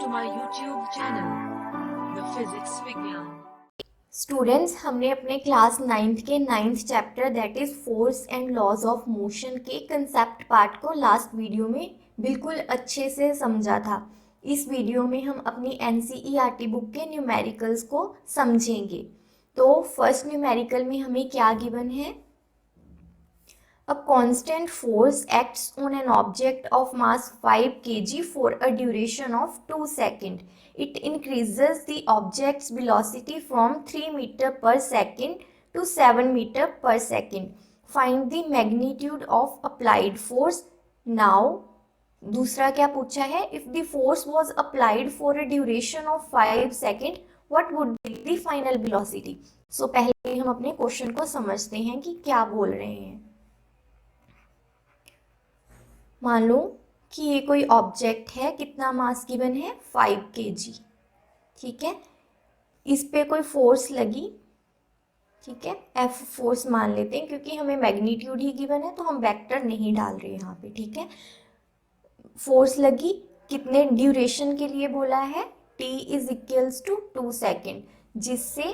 to my YouTube channel, The Physics विज्ञान। Students, हमने अपने क्लास 9th के 9th chapter that is force and laws of motion के concept part को last video में बिल्कुल अच्छे से समझा था। इस वीडियो में हम अपनी NCERT बुक के न्यूमेरिकल्स को समझेंगे। तो फर्स्ट न्यूमेरिकल में हमें क्या गिवन है? A constant force acts on an object of mass 5 kg for a duration of 2 seconds. It increases the object's velocity from 3 meter per second to 7 meter per second. Find the magnitude of applied force. Now, दूसरा क्या पूछा है? If the force was applied for a duration of 5 seconds, what would be the final velocity? So पहले हम अपने question को समझते हैं कि क्या बोल रहे हैं। मान लो कि ये कोई ऑब्जेक्ट है, कितना मास गिवन है? 5 kg। ठीक है, इस पे कोई फोर्स लगी, ठीक है, F फोर्स मान लेते हैं क्योंकि हमें मैग्नीट्यूड ही गिवन है तो हम वेक्टर नहीं डाल रहे यहाँ पे। ठीक है, फोर्स लगी, कितने ड्यूरेशन के लिए बोला है? T is equals to 2 second, जिससे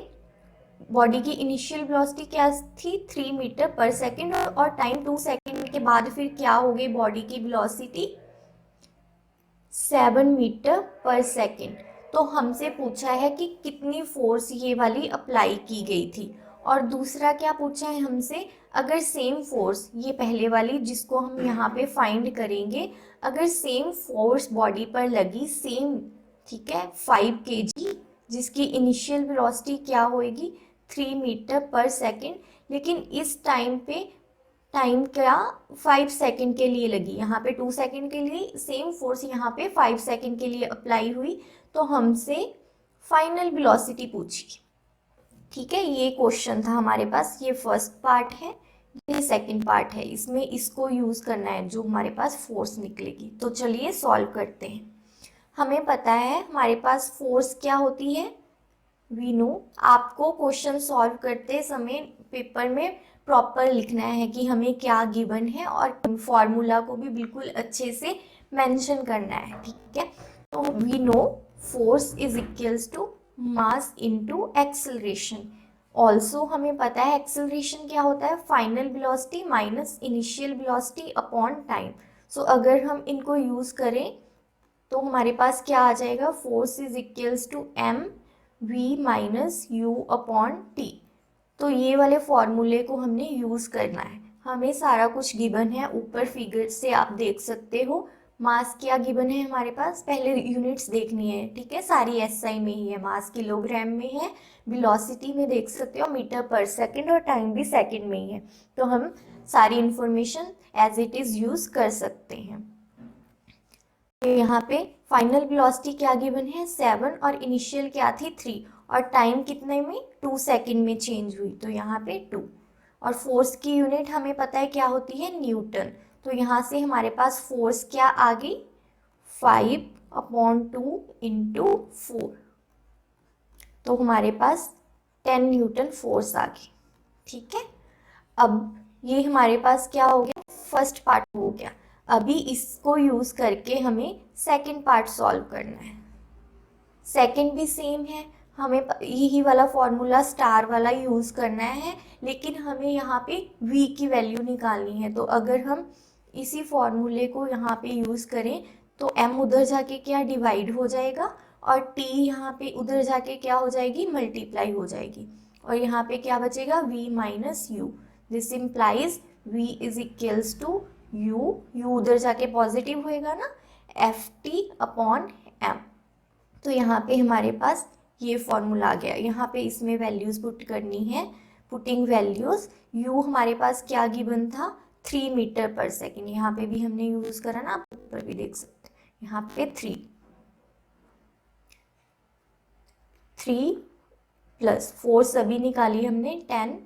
बॉडी की इनिशियल वेलोसिटी क्या थी? 3 मीटर पर सेकेंड, और टाइम 2 सेकेंड के बाद फिर क्या हो गई बॉडी की वेलोसिटी? 7 मीटर पर सेकेंड। तो हमसे पूछा है कि कितनी फोर्स ये वाली अप्लाई की गई थी। और दूसरा क्या पूछा है हमसे? अगर सेम फोर्स, ये पहले वाली जिसको हम यहाँ पे फाइंड करेंगे, अगर सेम फोर्स बॉडी पर लगी, सेम, ठीक है, 5 kg, जिसकी इनिशियल वेलोसिटी क्या होएगी? 3 मीटर पर सेकेंड, लेकिन इस टाइम पे टाइम क्या 5 सेकेंड के लिए लगी, यहाँ पे 2 सेकेंड के लिए सेम फोर्स यहाँ पे 5 सेकेंड के लिए अप्लाई हुई, तो हमसे फाइनल वेलोसिटी पूछी। ठीक है, ये क्वेश्चन था हमारे पास। ये फर्स्ट पार्ट है, ये सेकंड पार्ट है। इसमें इसको यूज़ करना है जो हमारे पास फोर्स निकलेगी। तो चलिए सॉल्व करते हैं। हमें पता है हमारे पास फोर्स क्या होती है, वी नो। आपको क्वेश्चन सॉल्व करते समय पेपर में प्रॉपर लिखना है कि हमें क्या गिवन है, और फॉर्मूला को भी बिल्कुल अच्छे से मेंशन करना है। ठीक है, तो we know force is equals to mass into acceleration. Also हमें पता है एक्सेलरेशन क्या होता है? Final velocity minus initial velocity upon time. So अगर हम इनको यूज़ करें तो हमारे पास क्या आ जाएगा? Force is equals to M V minus U upon T. तो ये वाले फॉर्मूले को हमने यूज़ करना है। हमें सारा कुछ गिवन है, ऊपर फिगर से आप देख सकते हो। मास क्या गिवन है हमारे पास? पहले यूनिट्स देखनी है। ठीक है, सारी SI में ही है, मास किलोग्राम में है, वेलोसिटी में देख सकते हो मीटर पर सेकंड, और टाइम भी सेकंड में ही है। तो हम सारी information as it is use कर सकते हैं। यहाँ पे फाइनल वेलोसिटी क्या गिवन है? 7, और इनिशियल क्या थी? 3, और टाइम कितने में? 2 सेकेंड में चेंज हुई, तो यहाँ पे 2। और फोर्स की यूनिट हमें पता है क्या होती है? न्यूटन। तो यहाँ से हमारे पास फोर्स क्या आ गई? 5/2 इंटू 4, तो हमारे पास 10 न्यूटन फोर्स आ गई। ठीक है, अब ये हमारे पास क्या हो गया? फर्स्ट पार्ट हो गया। अभी इसको यूज़ करके हमें सेकंड पार्ट सॉल्व करना है। सेकंड भी सेम है, हमें यही वाला फॉर्मूला स्टार वाला यूज़ करना है, लेकिन हमें यहाँ पे v की वैल्यू निकालनी है। तो अगर हम इसी फॉर्मूले को यहाँ पे यूज़ करें तो m उधर जाके क्या डिवाइड हो जाएगा, और t यहाँ पे उधर जाके क्या हो जाएगी? मल्टीप्लाई हो जाएगी, और यहाँ पे क्या बचेगा? v minus U. This implies v is equals to U उधर जाके पॉजिटिव होएगा ना, FT अपॉन m। तो यहाँ पे हमारे पास ये फॉर्मूला आ गया। यहाँ पे इसमें वैल्यूज़ पुट करनी है, पुटिंग वैल्यूज़। u हमारे पास क्या गिवन था? 3 मीटर पर सेकेंड, यहाँ पे भी हमने यूज़ करा ना, आप ऊपर भी देख सकते हैं। यहाँ पे 3 प्लस 4 सभी निकाली हमने 10,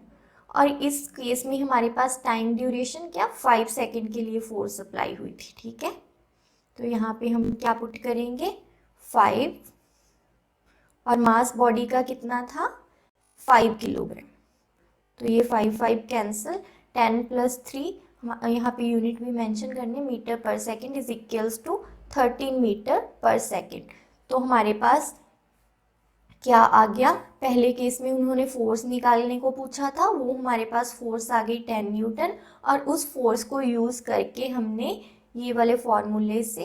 और इस केस में हमारे पास टाइम ड्यूरेशन क्या? 5 सेकेंड के लिए फोर्स अप्लाई हुई थी। ठीक है, तो यहाँ पे हम क्या पुट करेंगे? 5, और मास बॉडी का कितना था? 5 किलोग्राम। तो ये 5 कैंसिल, 10 प्लस 3, यहाँ पे यूनिट भी मेंशन करने, मीटर पर second is equals to 13 metre पर सेकेंड। तो हमारे पास क्या आ गया, पहले केस में उन्होंने फोर्स निकालने को पूछा था, वो हमारे पास फोर्स आ गई 10 न्यूटन, और उस फोर्स को यूज़ करके हमने ये वाले फॉर्मूले से,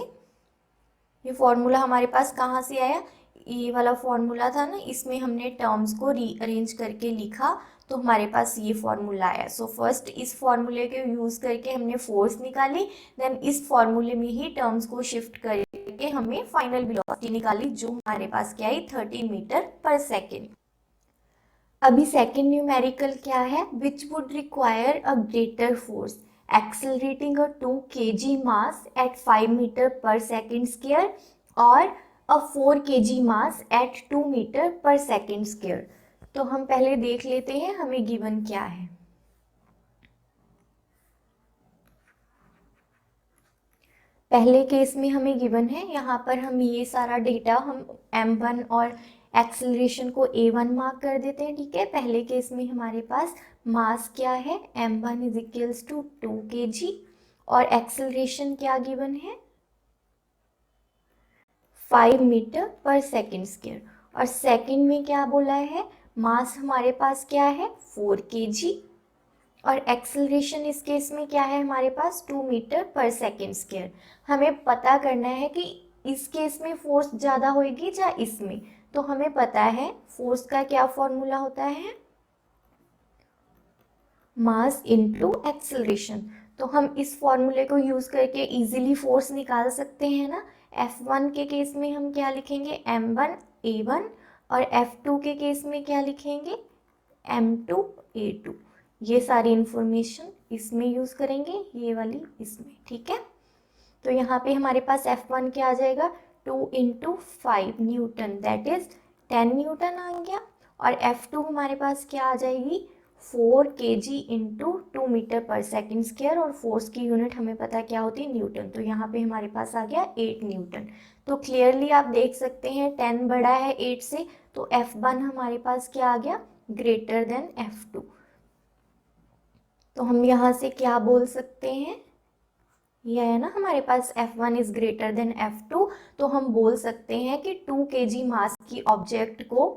ये फॉर्मूला हमारे पास कहाँ से आया, ये वाला फॉर्मूला था ना, इसमें हमने टर्म्स को रीअरेंज करके लिखा तो हमारे पास ये फॉर्मूला आया। सो फर्स्ट इस फॉर्मूले के यूज़ करके हमने फोर्स निकाली, देन इस फॉर्मूले में ही टर्म्स को शिफ्ट करके हमें फाइनल वेलोसिटी निकाली, जो हमारे पास क्या आई 30 मीटर पर सेकेंड। अभी सेकेंड न्यूमेरिकल क्या है, which would require a greater force accelerating a 2 kg mass at 5 meter per second square or a 4 kg mass at 2 meter per second square। तो हम पहले देख लेते हैं हमें गिवन क्या है। पहले केस में हमें गिवन है, यहाँ पर हम ये सारा डेटा हम m1 और एक्सेलरेशन को a1 मार्क कर देते हैं, ठीक है। पहले केस में हमारे पास मास क्या है, m1 is equals to 2 kg, और एक्सेलरेशन क्या गिवन है 5 मीटर पर सेकेंड स्क्वायर, और सेकेंड में क्या बोला है, मास हमारे पास क्या है 4 kg, और एक्सेलरेशन इस केस में क्या है हमारे पास 2 मीटर पर सेकेंड स्क्वायर। हमें पता करना है कि इस केस में फोर्स ज़्यादा होगी या इसमें, तो हमें पता है फोर्स का क्या फॉर्मूला होता है, मास इनटू एक्सेलरेशन। तो हम इस फॉर्मूले को यूज़ करके इजीली फोर्स निकाल सकते हैं ना। F1 के केस में हम क्या लिखेंगे m1 a1, और F2 के केस में क्या लिखेंगे m2 a2। ये सारी इंफॉर्मेशन इसमें यूज़ करेंगे, ये वाली इसमें, ठीक है। तो यहाँ पे हमारे पास F1 क्या आ जाएगा 2 × 5 न्यूटन, दैट इज 10 न्यूटन आ गया, और F2 हमारे पास क्या आ जाएगी 4 kg × 2 मीटर पर सेकेंड स्क्वायर, और फोर्स की यूनिट हमें पता क्या होती है न्यूटन, तो यहाँ पे हमारे पास आ गया 8 न्यूटन। तो क्लियरली आप देख सकते हैं 10 बड़ा है 8 से, तो F1 हमारे पास क्या आ गया ग्रेटर देन F2। तो हम यहाँ से क्या बोल सकते हैं, यह है ना हमारे पास F1 is greater than F2, तो हम बोल सकते हैं कि 2 kg मास की ऑब्जेक्ट को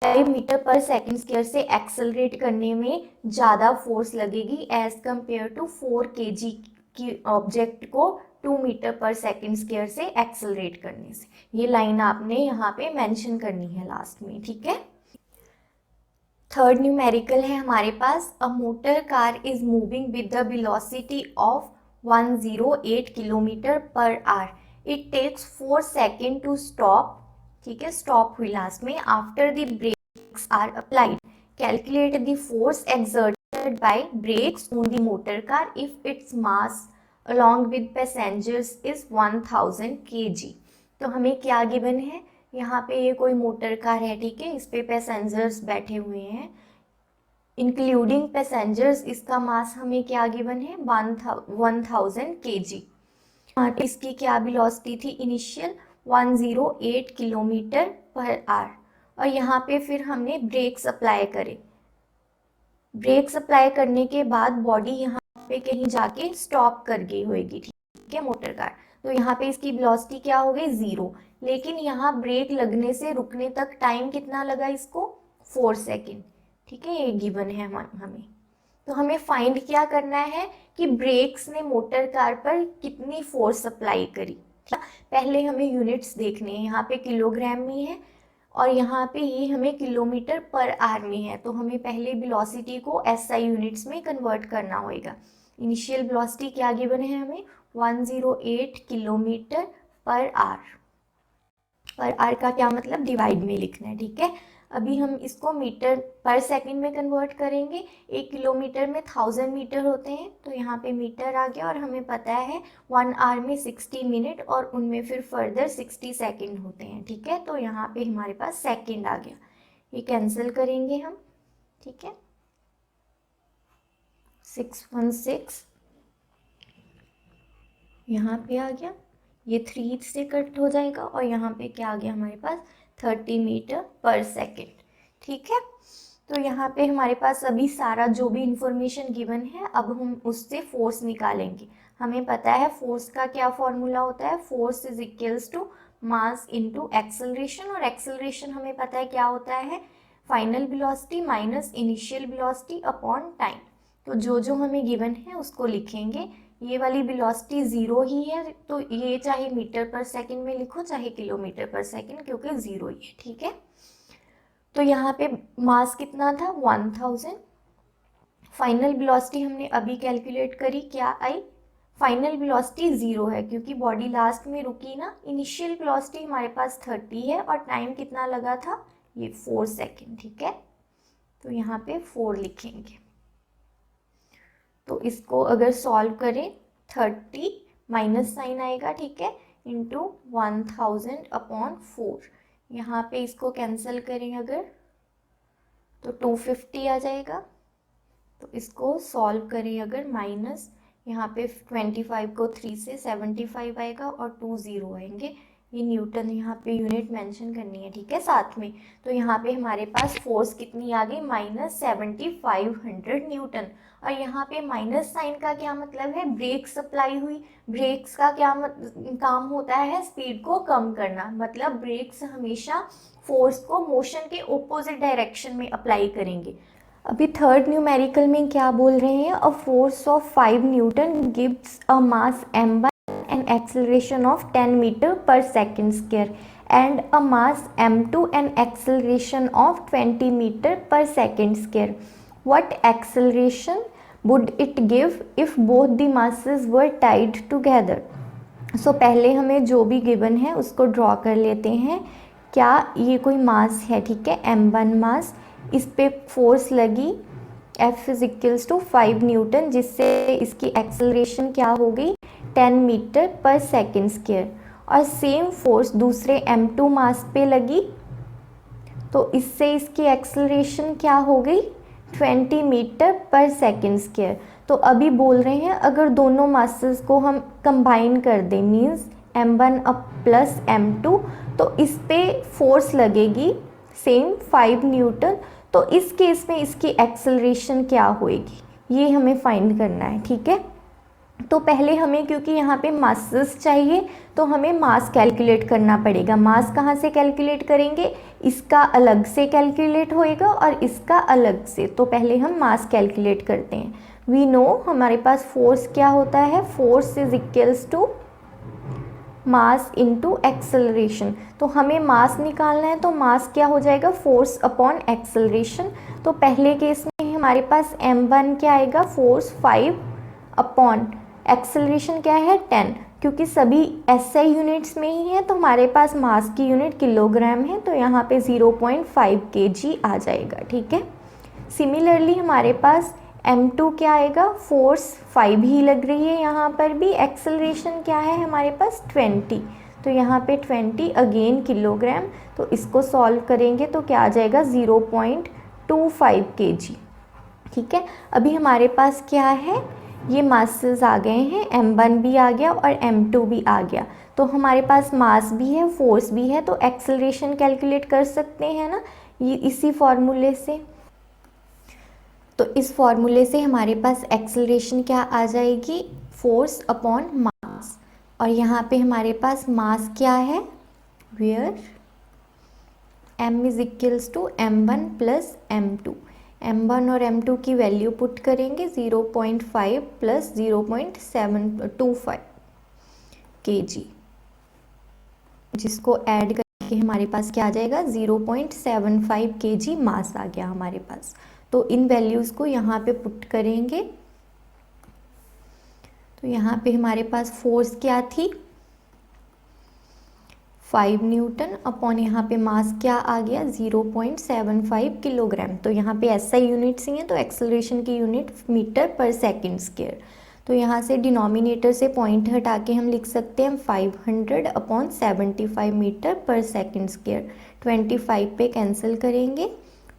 5 मीटर पर सेकेंड स्क्वायर से एक्सेलरेट करने में ज़्यादा फोर्स लगेगी एज कंपेयर टू 4 kg की ऑब्जेक्ट को 2 मीटर पर सेकेंड स्क्वायर से एक्सेलरेट करने से। ये लाइन आपने यहाँ पे मेंशन करनी है लास्ट में, ठीक है। थर्ड न्यूमेरिकल है हमारे पास, a motor car is moving with the velocity of 108 kilometre per hour, it takes 4 second to stop, ठीक है, स्टॉप हुई लास्ट में, after the brakes are applied, calculate the force exerted by brakes on the motor car if its mass along with passengers is 1000 kg। तो हमें क्या given है, यहाँ पे ये कोई मोटर कार है, ठीक है, इस पे पैसेंजर्स बैठे हुए हैं, इंक्लूडिंग पैसेंजर्स, इसका मास हमें क्या गिवन है 1000 kg। इसकी क्या वेलोसिटी थी इनिशियल 108 किलोमीटर पर आवर, और यहाँ पे फिर हमने ब्रेक्स अप्लाई करे, ब्रेक्स अप्लाई करने के बाद बॉडी यहाँ पे कहीं जाके स्टॉप कर गई होगी, ठीक है मोटर कार, तो यहाँ पे इसकी वेलोसिटी क्या हो गई 0, लेकिन यहाँ ब्रेक लगने से रुकने तक टाइम कितना लगा इसको 4 सेकेंड, ठीक है, ये गिवन है हमें। तो हमें फाइंड क्या करना है कि ब्रेक्स ने मोटर कार पर कितनी फोर्स अप्लाई करी। पहले हमें यूनिट्स देखने हैं, यहाँ पे किलोग्राम में है और यहाँ पे ये हमें किलोमीटर पर आवर में है, तो हमें पहले वेलोसिटी को SI यूनिट्स में कन्वर्ट करना होगा। इनिशियल वेलोसिटी क्या गिवन है हमें 108 kilometre per our, per hour का क्या मतलब डिवाइड में लिखना है, ठीक है। अभी हम इसको मीटर पर सेकंड में कन्वर्ट करेंगे, 1 किलोमीटर में 1000 मीटर होते हैं, तो यहाँ पे मीटर आ गया, और हमें पता है 1 आवर में 60 मिनट और उनमें फिर फर्दर 60 सेकंड होते हैं, ठीक है, तो यहाँ पे हमारे पास सेकंड आ गया, ये कैंसिल करेंगे हम, ठीक है, 616 यहाँ पे आ गया, ये 3 से कट हो जाएगा, और यहाँ पे क्या आ गया हमारे पास 30 मीटर पर सेकेंड, ठीक है। तो यहाँ पे हमारे पास अभी सारा जो भी इंफॉर्मेशन गिवन है, अब हम उससे फोर्स निकालेंगे। हमें पता है फोर्स का क्या फॉर्मूला होता है, force is equals to mass into acceleration, और एक्सेलरेशन हमें पता है क्या होता है, final velocity minus initial velocity upon time. तो जो जो हमें गिवन है उसको लिखेंगे। ये वाली वेलोसिटी 0 ही है, तो ये चाहे मीटर पर सेकंड में लिखो चाहे किलोमीटर पर सेकंड, क्योंकि 0 ही है, ठीक है। तो यहाँ पे मास कितना था 1000। फाइनल वेलोसिटी हमने अभी कैलकुलेट करी, क्या आई, फाइनल वेलोसिटी 0 है क्योंकि बॉडी लास्ट में रुकी ना। इनिशियल वेलोसिटी हमारे पास 30 है और टाइम कितना लगा था, ये 4 सेकेंड, ठीक है। तो यहाँ पे 4 लिखेंगे। तो इसको अगर सॉल्व करें 30 माइनस साइन आएगा, ठीक है, इंटू 1000 अपॉन 4। यहाँ पे इसको कैंसिल करें अगर तो 250 आ जाएगा। तो इसको सॉल्व करें अगर माइनस, यहाँ पे 25 को 3 से 75 आएगा और 2 0 आएंगे। ये न्यूटन यहाँ पे यूनिट मेंशन करनी है, ठीक है, साथ में। तो यहाँ पे हमारे पास फोर्स कितनी आ गई, -7500 न्यूटन। और यहाँ पे माइनस साइन का क्या मतलब है, ब्रेक्स अप्लाई हुई। ब्रेक्स का क्या काम होता है, स्पीड को कम करना। मतलब ब्रेक्स हमेशा फोर्स को मोशन के ऑपोजिट डायरेक्शन में अप्लाई करेंगे। अभी थर्ड न्यूमेरिकल में क्या बोल रहे हैं, a force of 5 Newton gives a mass m1 and acceleration of 10 meter per second square and a mass m2 and acceleration of 20 meter per second square. What acceleration would it give if both the masses were tied together? So पहले हमें जो भी given है उसको draw कर लेते हैं। क्या ये कोई मास है, ठीक है, m1 मास, इस पे फोर्स लगी F इज 5 न्यूटन, जिससे इसकी एक्सेलरेशन क्या हो गई 10 मीटर पर सेकेंड स्क्वायर। और सेम फोर्स दूसरे m2 मास पे लगी, तो इससे इसकी एक्सेलरेशन क्या हो गई 20 मीटर पर सेकेंड स्क्वायर। तो अभी बोल रहे हैं अगर दोनों मासेस को हम कंबाइन कर दें, means m1 up plus m2, तो इस पे फोर्स लगेगी सेम 5 न्यूटन। तो इस केस में इसकी एक्सेलरेशन क्या होएगी, ये हमें फाइंड करना है, ठीक है। तो पहले हमें, क्योंकि यहाँ पे मासेस चाहिए, तो हमें मास कैलकुलेट करना पड़ेगा। मास कहाँ से कैलकुलेट करेंगे, इसका अलग से कैलकुलेट होएगा और इसका अलग से। तो पहले हम मास कैलकुलेट करते हैं। वी नो हमारे पास फोर्स क्या होता है, force is equals to mass into acceleration. तो हमें मास निकालना है, तो मास क्या हो जाएगा, फोर्स अपॉन एक्सेलरेशन। तो पहले केस में हमारे पास m1 क्या आएगा, फोर्स 5 अपॉन एक्सेलरेशन क्या है 10। क्योंकि सभी SI यूनिट्स में ही है, तो हमारे पास मास की यूनिट किलोग्राम है, तो यहाँ पे 0.5 kg आ जाएगा, ठीक है। सिमिलरली हमारे पास m2 क्या आएगा, फोर्स 5 ही लग रही है, यहाँ पर भी एक्सेलरेशन क्या है हमारे पास 20, तो यहाँ पे 20 अगेन किलोग्राम। तो इसको सॉल्व करेंगे तो क्या आ जाएगा 0.25 kg, ठीक है। अभी हमारे पास क्या है, ये मासेस आ गए हैं, m1 भी आ गया और m2 भी आ गया। तो हमारे पास मास भी है, फोर्स भी है, तो एक्सेलरेशन कैलकुलेट कर सकते हैं ना, ये इसी फॉर्मूले से। तो इस फॉर्मूले से हमारे पास एक्सेलरेशन क्या आ जाएगी, फोर्स अपॉन मास। और यहाँ पे हमारे पास मास क्या है, where m is equals to m1 plus m2। m1 और m2 की वैल्यू पुट करेंगे, 0.5 प्लस 0.725 kg, जिसको ऐड करके हमारे पास क्या आ जाएगा 0.75 kg मास आ गया हमारे पास। तो इन वैल्यूज़ को यहाँ पे पुट करेंगे। तो यहाँ पे हमारे पास फोर्स क्या थी 5 न्यूटन अपॉन यहाँ पे मास क्या आ गया 0.75 किलोग्राम। तो यहाँ पे SI यूनिट्स ही हैं, तो एक्सेलरेशन की यूनिट मीटर पर सेकेंड स्क्वायर। तो यहाँ से डिनोमिनेटर से पॉइंट हटा के हम लिख सकते हैं 500 अपॉन 75 मीटर पर सेकेंड स्क्वायर। 25 पे कैंसिल करेंगे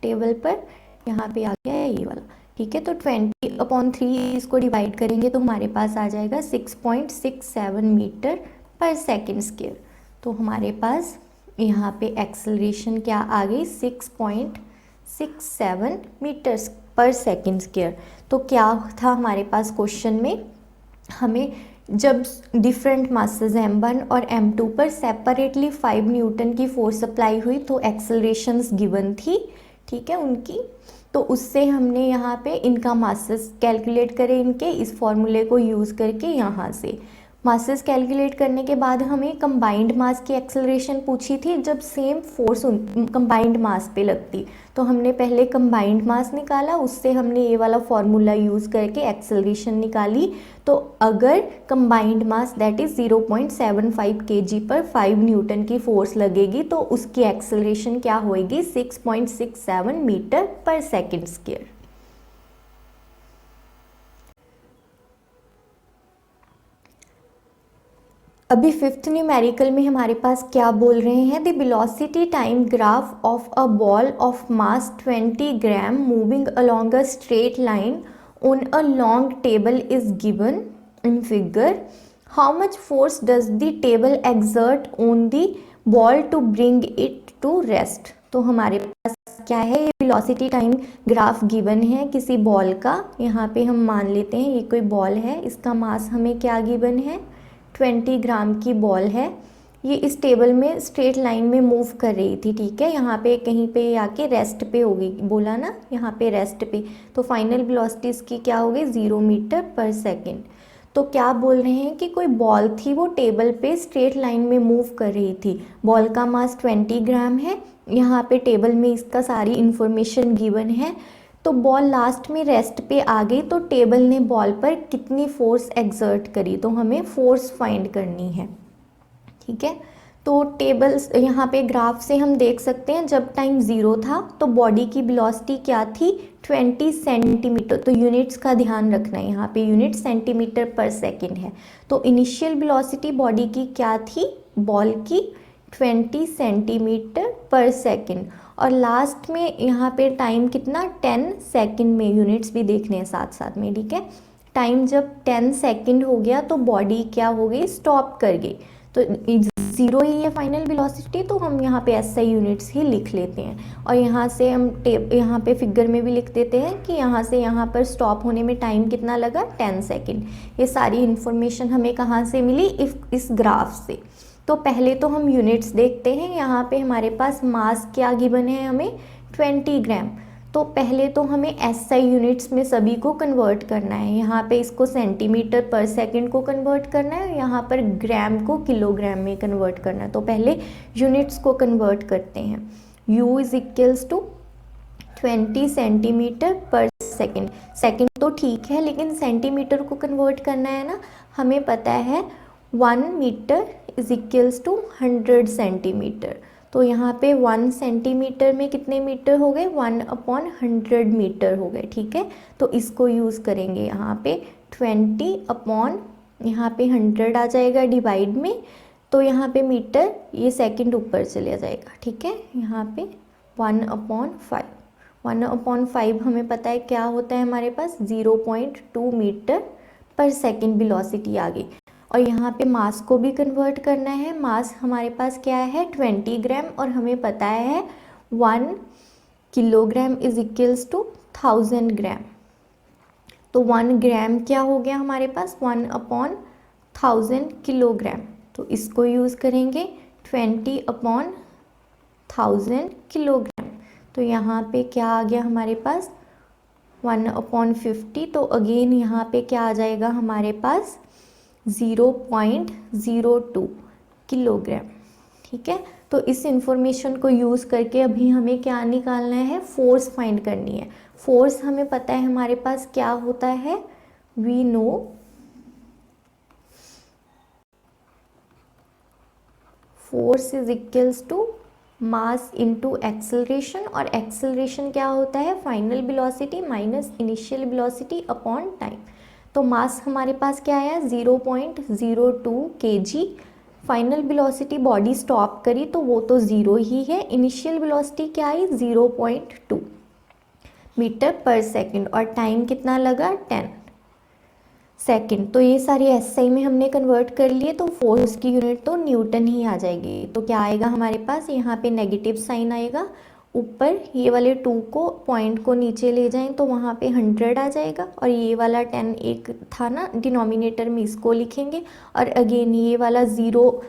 टेबल पर, यहाँ पे आ गया है ये वाला, ठीक है। तो 20/3 इसको डिवाइड करेंगे तो हमारे पास आ जाएगा 6.67 मीटर पर सेकेंड स्क्वायर। तो हमारे पास यहाँ पे एक्सेलरेशन क्या आ गई 6.67 मीटर पर सेकेंड स्क्वायर। तो क्या था हमारे पास क्वेश्चन में, हमें जब डिफरेंट मासेस m1 और m2 पर सेपरेटली 5 न्यूटन की फोर्स अप्लाई हुई तो एक्सेलरेशंस गिवन थी, ठीक है उनकी। तो उससे हमने यहाँ पे इनका मासेस कैलकुलेट करे, इनके इस फॉर्मूले को यूज़ करके यहाँ से मासेस कैलकुलेट करने के बाद हमें कंबाइंड मास की एक्सेलरेशन पूछी थी जब सेम फोर्स कंबाइंड मास पे लगती। तो हमने पहले कंबाइंड मास निकाला, उससे हमने ये वाला फॉर्मूला यूज़ करके एक्सेलरेशन निकाली। तो अगर combined mass that is 0.75 kg पर 5 न्यूटन की फोर्स लगेगी तो उसकी एक्सेलरेशन क्या होएगी, 6.67 मीटर पर सेकेंड स्क्वायर। अभी फिफ्थ न्यूमेरिकल में हमारे पास क्या बोल रहे हैं, the velocity time graph of a ball of mass 20 gram moving along a straight line on a long table is given in figure. How much force does the table exert on the ball to bring it to rest. तो हमारे पास क्या है, ये velocity time graph given है किसी ball का। यहाँ पे हम मान लेते हैं ये कोई बॉल है, इसका मास हमें क्या गिवन है, 20 ग्राम की बॉल है। ये इस टेबल में स्ट्रेट लाइन में मूव कर रही थी, ठीक है। यहाँ पे कहीं पे आके रेस्ट पे होगी, बोला ना यहाँ पे रेस्ट पे। तो फाइनल वेलोसिटी इसकी क्या होगी, 0 मीटर पर सेकेंड। तो क्या बोल रहे हैं कि कोई बॉल थी, वो टेबल पे स्ट्रेट लाइन में मूव कर रही थी। बॉल का मास 20 ग्राम है, यहाँ पे टेबल में इसका सारी इन्फॉर्मेशन गिवन है। तो बॉल लास्ट में रेस्ट पे आ गई तो टेबल ने बॉल पर कितनी फोर्स एक्सर्ट करी, तो हमें फोर्स फाइंड करनी है, ठीक है। तो टेबल यहाँ पे ग्राफ से हम देख सकते हैं जब टाइम 0 था तो बॉडी की वेलोसिटी क्या थी, 20 सेंटीमीटर। तो यूनिट्स का ध्यान रखना है, यहाँ पे यूनिट सेंटीमीटर पर सेकेंड है। तो इनिशियल वेलोसिटी बॉडी की क्या थी, बॉल की 20 सेंटीमीटर पर सेकेंड। और लास्ट में यहाँ पे टाइम कितना, 10 सेकेंड में, यूनिट्स भी देखने हैं साथ साथ में, ठीक है। टाइम जब 10 सेकेंड हो गया तो बॉडी क्या हो गई, स्टॉप कर गई। तो 0 ही है फाइनल वेलोसिटी, तो हम यहाँ पे SI यूनिट्स ही लिख लेते हैं। और यहाँ से हम यहाँ पे फिगर में भी लिख देते हैं कि यहाँ से यहाँ पर स्टॉप होने में टाइम कितना लगा, 10 सेकेंड। ये सारी इन्फॉर्मेशन हमें कहाँ से मिली, इस ग्राफ से। तो पहले तो हम यूनिट्स देखते हैं। यहाँ पे हमारे पास मास क्या गिवन है, हमें 20 ग्राम। तो पहले तो हमें SI यूनिट्स में सभी को कन्वर्ट करना है। यहाँ पे इसको सेंटीमीटर पर सेकंड को कन्वर्ट करना है, यहाँ पर ग्राम को किलोग्राम में कन्वर्ट करना है। तो पहले यूनिट्स को कन्वर्ट करते हैं। U is equals to 20 centimetre पर सेकंड। सेकंड तो ठीक है, लेकिन सेंटीमीटर को कन्वर्ट करना है ना। हमें पता है 1 metre is equals to 100 centimetre. तो यहाँ पे 1 सेंटीमीटर में कितने मीटर हो गए, 1/100 मीटर हो गए, ठीक है। तो इसको यूज़ करेंगे यहाँ पे 20 अपॉन, यहाँ पे 100 आ जाएगा डिवाइड में। तो यहाँ पे मीटर, ये सेकंड ऊपर चले जाएगा, ठीक है। यहाँ पे 1/5, 1/5 हमें पता है क्या होता है, हमारे पास 0.2 मीटर पर सेकेंड वेलोसिटी आ गई। और यहाँ पे मास को भी कन्वर्ट करना है। मास हमारे पास क्या है, 20 ग्राम, और हमें पता है 1 kilogram is equals to 1000 gram. तो 1 ग्राम क्या हो गया हमारे पास, 1/1000 किलोग्राम। तो इसको यूज़ करेंगे 20/1000 किलोग्राम। तो यहाँ पे क्या आ गया हमारे पास, 1/50। तो अगेन यहाँ पे क्या आ जाएगा हमारे पास, 0.02 किलोग्राम, ठीक है। तो इस इंफॉर्मेशन को यूज़ करके अभी हमें क्या निकालना है, फोर्स फाइंड करनी है। फोर्स हमें पता है हमारे पास क्या होता है, we know force is equals to mass into acceleration. और एक्सेलरेशन क्या होता है, final velocity minus initial velocity upon time. तो मास हमारे पास क्या आया, 0.02 kg। Final velocity body stop करी तो वो तो 0 ही है। इनिशियल वेलोसिटी क्या आई, 0.2 मीटर पर सेकंड। और टाइम कितना लगा, 10 सेकंड। तो ये सारी SI में हमने कन्वर्ट कर लिए। तो फोर्स की यूनिट तो न्यूटन ही आ जाएगी। तो क्या आएगा हमारे पास, यहाँ पे नेगेटिव साइन आएगा ऊपर ये वाले 2 को पॉइंट को नीचे ले जाएं तो वहाँ पे 100 आ जाएगा, और ये वाला 10 एक था ना डिनोमिनेटर में, इसको लिखेंगे। और अगेन ये वाला 0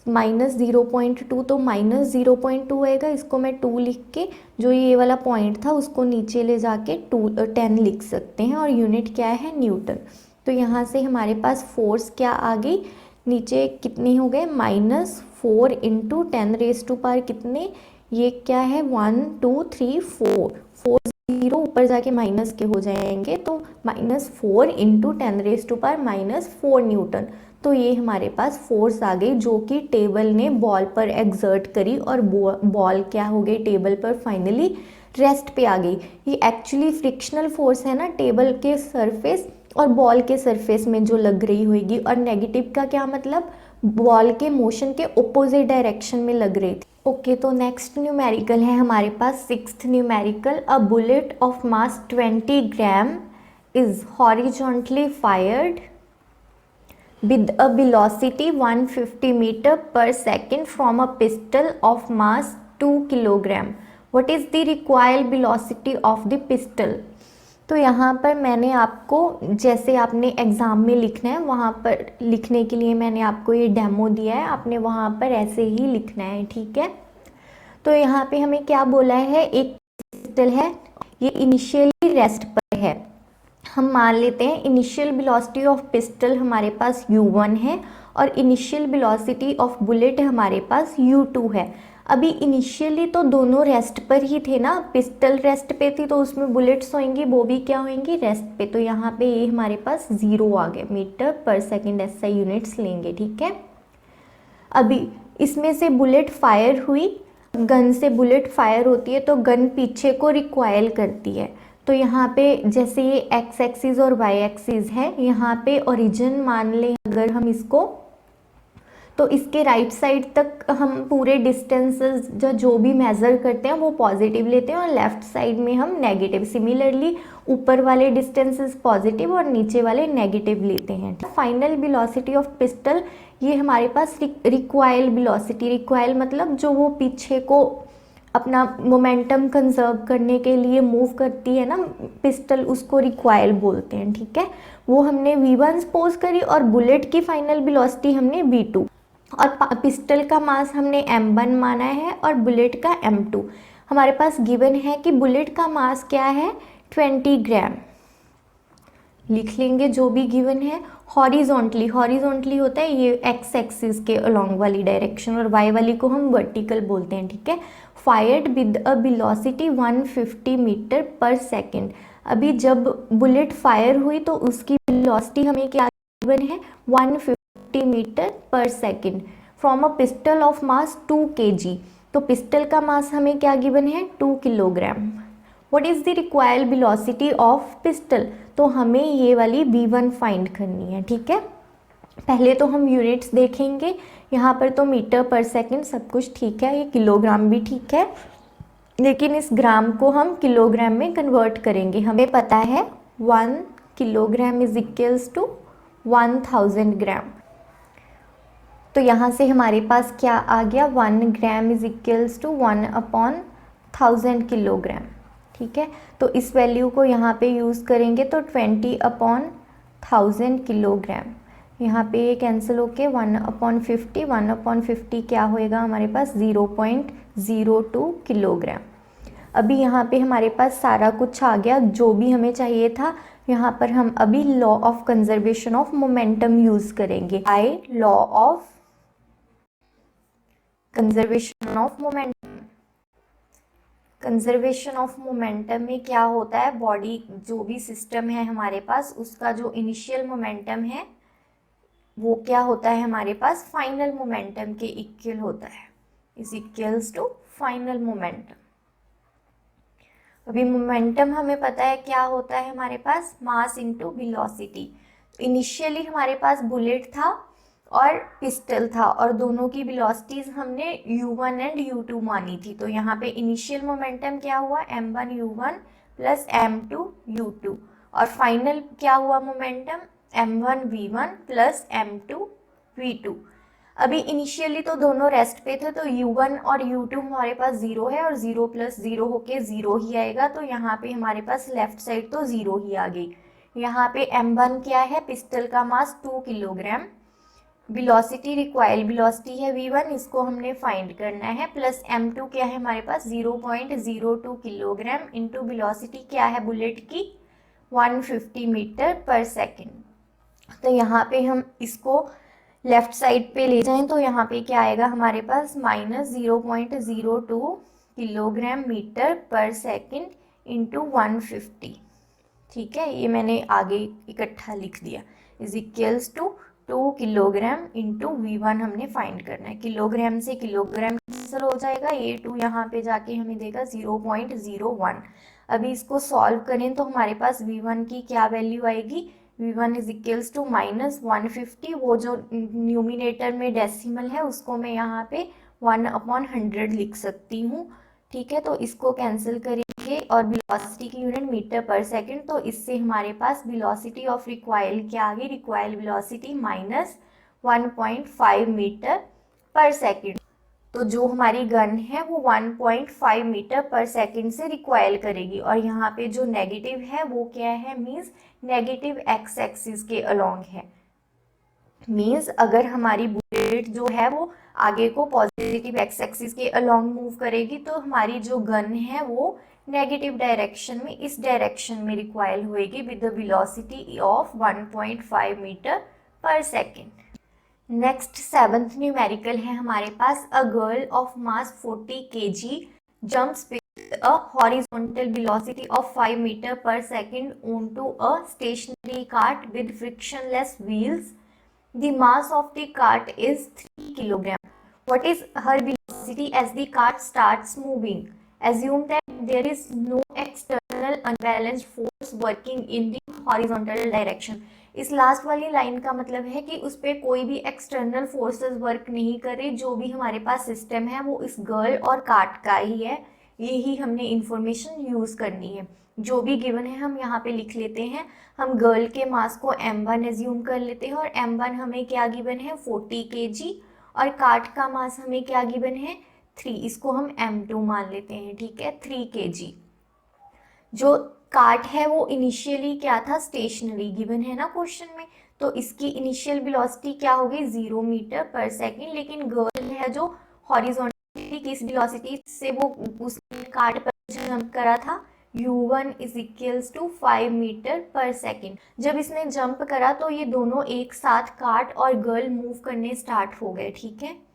माइनस 0.2 तो माइनस 0.2 आएगा, इसको मैं 2 लिख के जो ये वाला पॉइंट था उसको नीचे ले जाके 10 लिख सकते हैं, और यूनिट क्या है, न्यूटन। तो यहाँ से हमारे पास फोर्स क्या आ गई, नीचे कितने हो गए, -4 इंटू 10⁻⁴ कितने, ये क्या है 1 2 3 4 4 0 ऊपर जाके माइनस के हो जाएंगे, तो -4 इंटू 10⁻⁻⁴ न्यूटन। तो ये हमारे पास फोर्स आ गई जो कि टेबल ने बॉल पर एक्सर्ट करी, और बॉल क्या हो गई, टेबल पर फाइनली रेस्ट पे आ गई। ये एक्चुअली फ्रिक्शनल फोर्स है ना, टेबल के सरफेस और बॉल के सरफेस में जो लग रही होगी, और नेगेटिव का क्या मतलब, बॉल के मोशन के ओपोजिट डायरेक्शन में लग रही थी। ओके, तो नेक्स्ट न्यूमेरिकल है हमारे पास 6th numerical. A bullet of mass 20 gram is horizontally fired with a velocity 150 meter per second from a pistol of mass 2 kilogram. What is the required velocity of the pistol? तो यहाँ पर मैंने आपको, जैसे आपने exam में लिखना है वहाँ पर लिखने के लिए मैंने आपको ये डेमो दिया है, आपने वहाँ पर ऐसे ही लिखना है, ठीक है। तो यहाँ पे हमें क्या बोला है, एक पिस्टल है, ये इनिशियली रेस्ट पर है। हम मान लेते हैं इनिशियल वेलोसिटी ऑफ पिस्टल हमारे पास u1 है, और इनिशियल वेलोसिटी ऑफ बुलेट हमारे पास u2 है। अभी इनिशियली तो दोनों रेस्ट पर ही थे ना, पिस्टल रेस्ट पे थी तो उसमें बुलेट्स होंगी, वो भी क्या होंगी, रेस्ट पे। तो यहाँ पे ये हमारे पास 0 आ गए, मीटर पर सेकेंड ऐसा यूनिट्स लेंगे, ठीक है। अभी इसमें से बुलेट फायर हुई, गन से बुलेट फायर होती है तो गन पीछे को रिकॉइल करती है। तो यहाँ पे जैसे ये एक्स एक्सिस और वाई एक्सिस है, यहाँ पे ओरिजिन मान लें अगर हम इसको, तो इसके राइट साइड तक हम पूरे डिस्टेंसेस जो भी मेज़र करते हैं वो पॉजिटिव लेते हैं, और लेफ्ट साइड में हम नेगेटिव। सिमिलरली ऊपर वाले डिस्टेंसेस पॉजिटिव और नीचे वाले नेगेटिव लेते हैं। फाइनल वेलोसिटी ऑफ पिस्टल, ये हमारे पास रिक्वायल वेलोसिटी, रिक्वायल मतलब जो वो पीछे को अपना मोमेंटम कंजर्व करने के लिए मूव करती है ना पिस्टल, उसको रिक्वायल बोलते हैं, ठीक है। वो हमने v1 सपोज करी, और बुलेट की फाइनल वेलोसिटी हमने v2, और पिस्टल का मास हमने m1 माना है और बुलेट का m2। हमारे पास गिवन है कि बुलेट का मास क्या है, 20 ग्राम, लिख लेंगे जो भी गिवन है। हॉरिजॉन्टली, हॉरिजॉन्टली होता है ये एक्स एक्सिस के अलोंग वाली डायरेक्शन, और वाई वाली को हम वर्टिकल बोलते हैं, ठीक है। Fired with a velocity 150 metre पर सेकेंड। अभी जब बुलेट फायर हुई तो उसकी वेलोसिटी हमें क्या गिवन है, 150 मीटर पर second, from a pistol of mass 2 kg। तो पिस्टल का मास हमें क्या गिवन है, 2 kilogram. What is the required velocity of pistol, तो हमें ये वाली v1 फाइंड करनी है, ठीक है। पहले तो हम यूनिट्स देखेंगे, यहाँ पर तो मीटर पर सेकंड सब कुछ ठीक है, ये किलोग्राम भी ठीक है, लेकिन इस ग्राम को हम किलोग्राम में कन्वर्ट करेंगे। हमें पता है 1 kilogram is equals to 1000 gram. तो यहाँ से हमारे पास क्या आ गया, 1 gram is equals to 1/1000 kilogram, ठीक है। तो इस वैल्यू को यहाँ पे यूज़ करेंगे तो 20/1000 किलोग्राम, यहाँ पे ये कैंसिल होके 1/50, 1/50 क्या होएगा हमारे पास, 0.02 किलोग्राम। अभी यहाँ पे हमारे पास सारा कुछ आ गया जो भी हमें चाहिए था। यहाँ पर हम अभी law of conservation of momentum use करेंगे। I law of conservation of momentum, conservation of momentum में क्या होता है, बॉडी जो भी सिस्टम है हमारे पास उसका जो इनिशियल मोमेंटम है वो क्या होता है हमारे पास, फाइनल मोमेंटम के इक्वल होता है, is equals to final momentum. अभी मोमेंटम हमें पता है क्या होता है हमारे पास, मास इनटू वेलोसिटी। इनिशियली हमारे पास बुलेट था और पिस्टल था, और दोनों की वेलोसिटीज हमने u1 एंड u2 मानी थी। तो यहाँ पे इनिशियल मोमेंटम क्या हुआ, m1 u1 plus m2 u2, और फाइनल क्या हुआ momentum, m1 v1 plus m2 v2। अभी इनिशियली तो दोनों रेस्ट पे थे, तो u1 और u2 हमारे पास 0 है और 0 प्लस 0 होके 0 ही आएगा, तो यहाँ पे हमारे पास लेफ्ट साइड तो 0 ही आ गई। यहाँ पे m1 क्या है, पिस्टल का मास 2 किलोग्राम, वेलोसिटी रिक्वायर्ड वेलोसिटी है v1, इसको हमने फाइंड करना है, प्लस m2 क्या है हमारे पास 0.02 किलोग्राम इंटू वेलोसिटी क्या है बुलेट की 150 मीटर पर सेकेंड। तो यहाँ पे हम इसको लेफ्ट साइड पे ले जाएं तो यहाँ पे क्या आएगा हमारे पास -0.02 किलोग्राम मीटर पर सेकेंड इंटू 150। ठीक है, ये मैंने आगे इकट्ठा लिख दिया, is equals to 2 kilogram into v1 हमने फाइंड करना है। किलोग्राम से किलोग्राम कैंसिल हो जाएगा, ये 2 यहाँ पे जाके हमें देगा 0.01। अभी इसको सॉल्व करें तो हमारे पास v1 की क्या वैल्यू आएगी, v1 इज इक्वल्स टू -150, वो जो न्यूमिनेटर में डेसिमल है उसको मैं यहाँ पे 1/100 लिख सकती हूँ। ठीक है, तो इसको कैंसिल करेंगे और वेलोसिटी की यूनिट मीटर पर सेकंड, तो इससे हमारे पास वेलोसिटी ऑफ रिक्वायल क्या आ गई, रिक्वायल वेलोसिटी -1.5 मीटर पर सेकंड। तो जो हमारी गन है वो 1.5 मीटर पर सेकंड से रिक्वायल करेगी, और यहाँ पे जो नेगेटिव है वो क्या है, मीन्स नेगेटिव एक्स एक्सिस के अलोंग है। मीन्स अगर हमारी बुलेट जो है वो आगे को पॉजिटिव एक्स एक्सिस के अलोंग मूव करेगी तो हमारी जो गन है वो नेगेटिव डायरेक्शन में, इस डायरेक्शन में रिक्वायल होएगी with the velocity of 1.5 metre पर सेकेंड। नेक्स्ट 7th न्यूमेरिकल है हमारे पास, a girl of mass 40 kg jumps with a horizontal velocity of 5 metre पर second onto a stationary cart with frictionless wheels. The mass of the cart is 3 kg. What is her velocity as the cart starts moving? Assume that there is no external unbalanced force working in the horizontal direction. इस last वाली line का मतलब है कि उस पर कोई भी एक्सटर्नल फोर्सेस वर्क नहीं कर रही, जो भी हमारे पास सिस्टम है वो इस गर्ल और कार्ट का ही है, यही हमने इंफॉर्मेशन यूज़ करनी है। जो भी गिवन है हम यहाँ पे लिख लेते हैं। हम गर्ल के मास को m1 एज्यूम कर लेते हैं, और m1 हमें क्या गिवन है 40 kg, और कार्ट का मास हमें क्या गिवन है 3, इसको हम m2 मान लेते हैं। ठीक है, 3 kg। जो कार्ट है वो इनिशियली क्या था, स्टेशनरी गिवन है ना क्वेश्चन में, तो इसकी इनिशियल वेलोसिटी क्या होगी 0 मीटर पर सेकेंड, लेकिन गर्ल है जो हॉरिजॉन्टली किस वेलोसिटी से वो उसने कार्ट पर जंप करा था, u1 is equals to 5 metre पर सेकेंड। जब इसने जंप करा तो ये दोनों एक साथ कार्ट और गर्ल मूव करने स्टार्ट हो गए। ठीक है,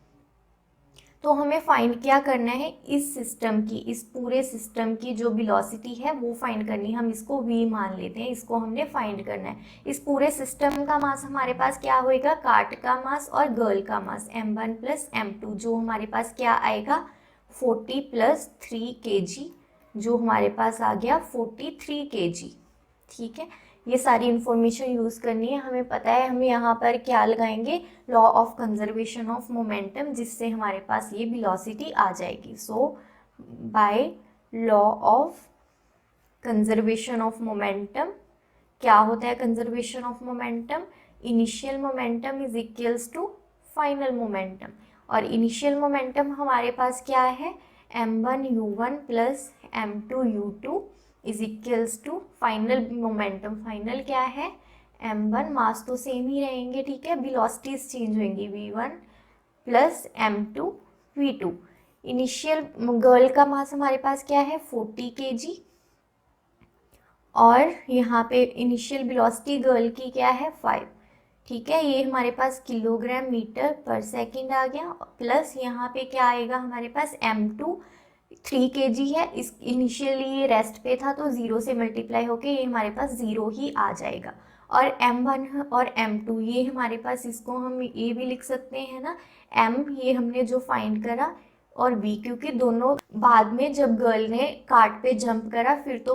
तो हमें फाइंड क्या करना है, इस सिस्टम की, इस पूरे सिस्टम की जो वेलोसिटी है वो फाइंड करनी है। हम इसको v मान लेते हैं, इसको हमने फाइंड करना है। इस पूरे सिस्टम का मास हमारे पास क्या होएगा, कार्ट का मास और गर्ल का मास m1 प्लस m2, जो हमारे पास क्या आएगा 40 प्लस 3 kg, जो हमारे पास आ गया 43 kg। ठीक है, ये सारी इंफॉर्मेशन यूज़ करनी है। हमें पता है हमें यहाँ पर क्या लगाएंगे, law of conservation of momentum, जिससे हमारे पास ये वेलोसिटी आ जाएगी। So by law of conservation of momentum, क्या होता है conservation of momentum, initial momentum is equals to final momentum, और इनिशियल मोमेंटम हमारे पास क्या है m1 u1 plus m2 u2 is equals to final momentum. Final क्या है m1, मास तो सेम ही रहेंगे। ठीक है, वेलोसिटीज चेंज होंगी v1 plus m2 v2। Initial girl का मास हमारे पास क्या है 40 kg, और यहाँ पे इनिशियल वेलोसिटी गर्ल की क्या है 5। ठीक है, ये हमारे पास किलोग्राम मीटर पर सेकेंड आ गया, प्लस यहाँ पे क्या आएगा हमारे पास m2 3 kg है, इस इनिशियली ये रेस्ट पे था तो 0 से मल्टीप्लाई होके ये हमारे पास 0 ही आ जाएगा। और m1 और m2 ये हमारे पास, इसको हम ये भी लिख सकते हैं ना, m ये हमने जो फाइंड करा, और v क्योंकि दोनों बाद में जब गर्ल ने कार्ट पे जंप करा फिर तो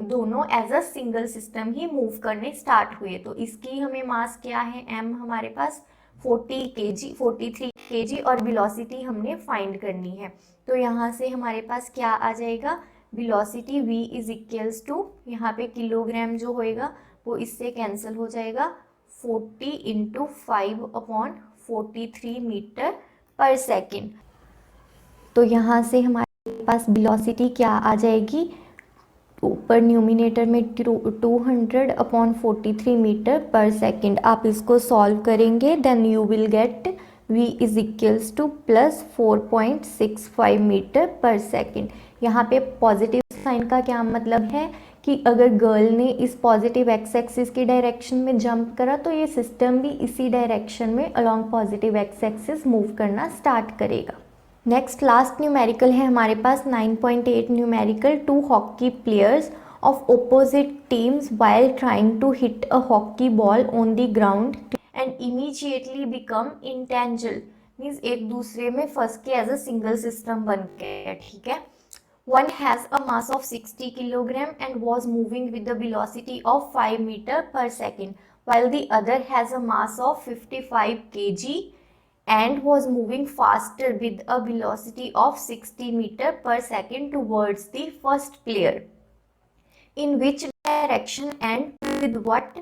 दोनों एज अ सिंगल सिस्टम ही मूव करने स्टार्ट हुए, तो इसकी हमें मास क्या है m हमारे पास 43 kg, और वेलोसिटी हमने फाइंड करनी है। तो यहाँ से हमारे पास क्या आ जाएगा, velocity v is equals to, यहाँ पे किलोग्राम जो होएगा वो इससे कैंसिल हो जाएगा, 40 इंटू 5/4, 43 मीटर पर सेकेंड। तो यहाँ से हमारे पास वेलोसिटी क्या आ जाएगी, ऊपर न्यूमिनेटर में 200/43 मीटर पर सेकेंड। आप इसको सॉल्व करेंगे then you will get v is equals to plus 4.65 metre पर सेकेंड। यहाँ पे पॉजिटिव साइन का क्या मतलब है कि अगर गर्ल ने इस पॉजिटिव एक्स एक्सिस की डायरेक्शन में जंप करा तो ये सिस्टम भी इसी डायरेक्शन में along positive x axis move करना स्टार्ट करेगा। नेक्स्ट लास्ट न्यूमेरिकल है हमारे पास 9.8 numerical. 2 hockey players of opposite teams while trying to hit a hockey ball on the ground and immediately become entangled, means एक दूसरे में फंस के एज अ सिंगल सिस्टम बन गया, ठीक है। One has a mass of 60 kilogram and was moving with the velocity of 5 meter per second, while the other has a mass of 55 kg and was moving faster with a velocity of 60 meter per second towards the first player. In which direction and with what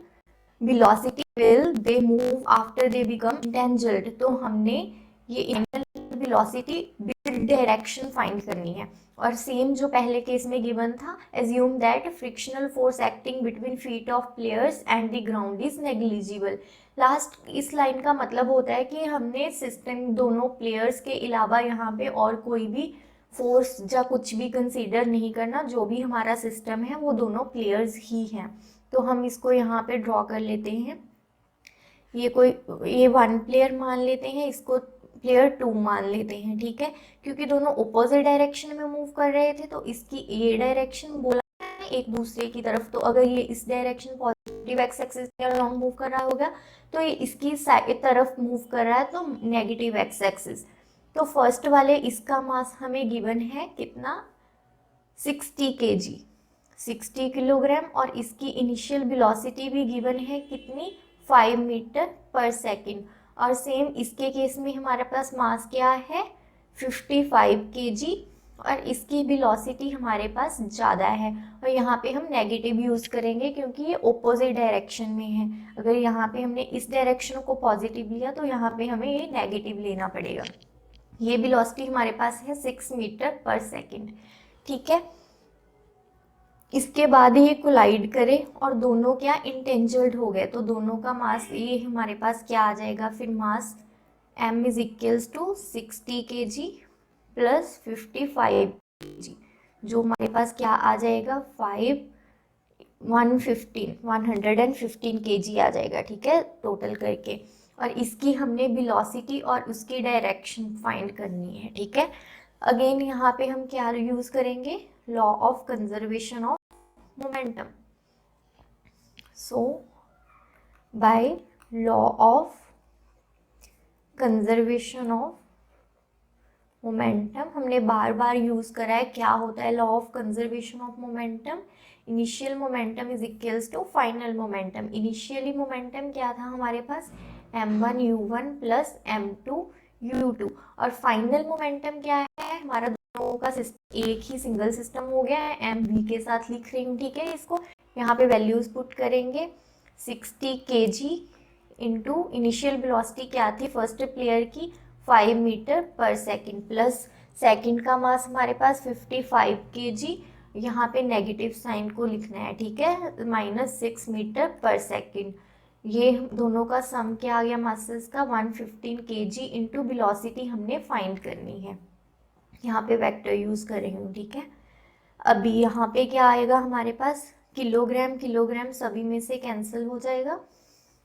velocity will they move after they become entangled? तो हमने ये initial velocity with direction find करनी है। और same जो पहले case में given था, assume that frictional force acting between feet of players and the ground is negligible. Last इस लाइन का मतलब होता है कि हमने सिस्टम दोनों प्लेयर्स के अलावा यहाँ पे और कोई भी फोर्स या कुछ भी कंसीडर नहीं करना, जो भी हमारा सिस्टम है वो दोनों प्लेयर्स ही हैं। तो हम इसको यहाँ पे ड्रॉ कर लेते हैं। ये 1 प्लेयर मान लेते हैं, इसको प्लेयर 2 मान लेते हैं, ठीक है। क्योंकि दोनों अपोजिट डायरेक्शन में मूव कर रहे थे तो इसकी ये डायरेक्शन बोला है एक दूसरे की तरफ। तो अगर ये इस डायरेक्शन पॉजिटिव एक्स एक्सिस के अलोंग मूव कर रहा होगा तो ये इसकी तरफ मूव कर रहा है तो नेगेटिव एक्स एक्सिस। तो फर्स्ट वाले इसका मास हमें गिवन है कितना, 60 kg, 60 किलोग्राम, और इसकी इनिशियल वेलोसिटी भी गिवन है कितनी, 5 मीटर पर सेकेंड। और सेम इसके केस में हमारे पास मास क्या है, 55 kg, और इसकी वेलोसिटी हमारे पास ज़्यादा है। और यहाँ पे हम नेगेटिव यूज़ करेंगे क्योंकि ये ओपोजिट डायरेक्शन में है। अगर यहाँ पे हमने इस डायरेक्शन को पॉजिटिव लिया तो यहाँ पे हमें ये नेगेटिव लेना पड़ेगा। ये वेलोसिटी हमारे पास है 6 मीटर पर सेकेंड, ठीक है। इसके बाद ये कोलाइड करे और दोनों क्या इंटेंजल्ड हो गए, तो दोनों का मास ये हमारे पास क्या आ जाएगा, फिर mass m is equals to 60 kg plus 55 kg, जो हमारे पास क्या आ जाएगा, 115 kg आ जाएगा, ठीक है, टोटल करके। और इसकी हमने वेलोसिटी और उसकी डायरेक्शन फाइंड करनी है, ठीक है। अगेन यहाँ पे हम क्या यूज़ करेंगे, law of conservation of momentum. So by law of conservation of momentum, हमने बार बार यूज़ करा है। क्या होता है law of conservation of momentum, initial momentum is equals to final momentum. Initially momentum क्या था हमारे पास, m1 u1 plus m2 u2, और फाइनल मोमेंटम क्या है, हमारा दोनों का एक ही सिंगल सिस्टम हो गया है, mv के साथ लिख रही हूँ, ठीक है। इसको यहाँ पे वैल्यूज पुट करेंगे, 60 kg इंटू इनिशियल वेलोसिटी क्या थी फर्स्ट प्लेयर की, 5 मीटर पर सेकेंड, प्लस सेकेंड का मास हमारे पास 55 kg, यहाँ पे नेगेटिव साइन को लिखना है, ठीक है, -6 मीटर पर सेकेंड। ये दोनों का सम क्या आ गया मासेस का, 115 kg इंटू वेलोसिटी हमने फाइंड करनी है। यहाँ पे वेक्टर यूज़ करेंगे, ठीक है। अभी यहाँ पे क्या आएगा हमारे पास, किलोग्राम किलोग्राम सभी में से कैंसिल हो जाएगा,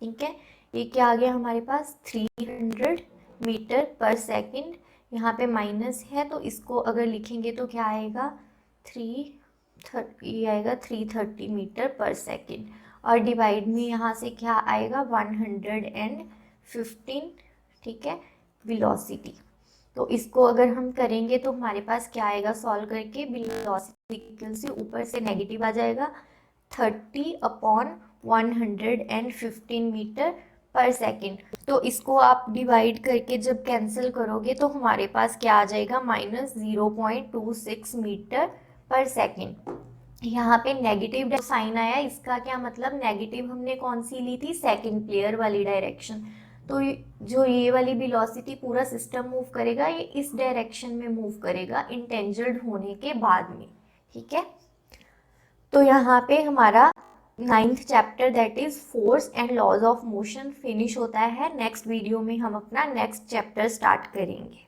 ठीक है। ये क्या आ गया हमारे पास, 300 मीटर पर सेकेंड, यहाँ पे माइनस है तो इसको अगर लिखेंगे तो क्या आएगा, 330 मीटर पर सेकेंड, और डिवाइड में यहाँ से क्या आएगा, 115, ठीक है, वेलोसिटी। तो इसको अगर हम करेंगे तो हमारे पास क्या आएगा, सॉल्व करके वेलोसिटी से ऊपर से नेगेटिव आ जाएगा, 30/115 मीटर पर सेकेंड। तो इसको आप डिवाइड करके जब कैंसिल करोगे तो हमारे पास क्या आ जाएगा, -0.26 मीटर पर सेकेंड। यहाँ पे नेगेटिव साइन आया, इसका क्या मतलब, नेगेटिव हमने कौन सी ली थी, सेकंड प्लेयर वाली डायरेक्शन। तो जो ये वाली वेलोसिटी पूरा सिस्टम मूव करेगा ये इस डायरेक्शन में मूव करेगा इंटेंजल्ड होने के बाद में, ठीक है। तो यहाँ पे हमारा 9th chapter that is force and laws of motion finish होता है। नेक्स्ट वीडियो में हम अपना नेक्स्ट चैप्टर स्टार्ट करेंगे।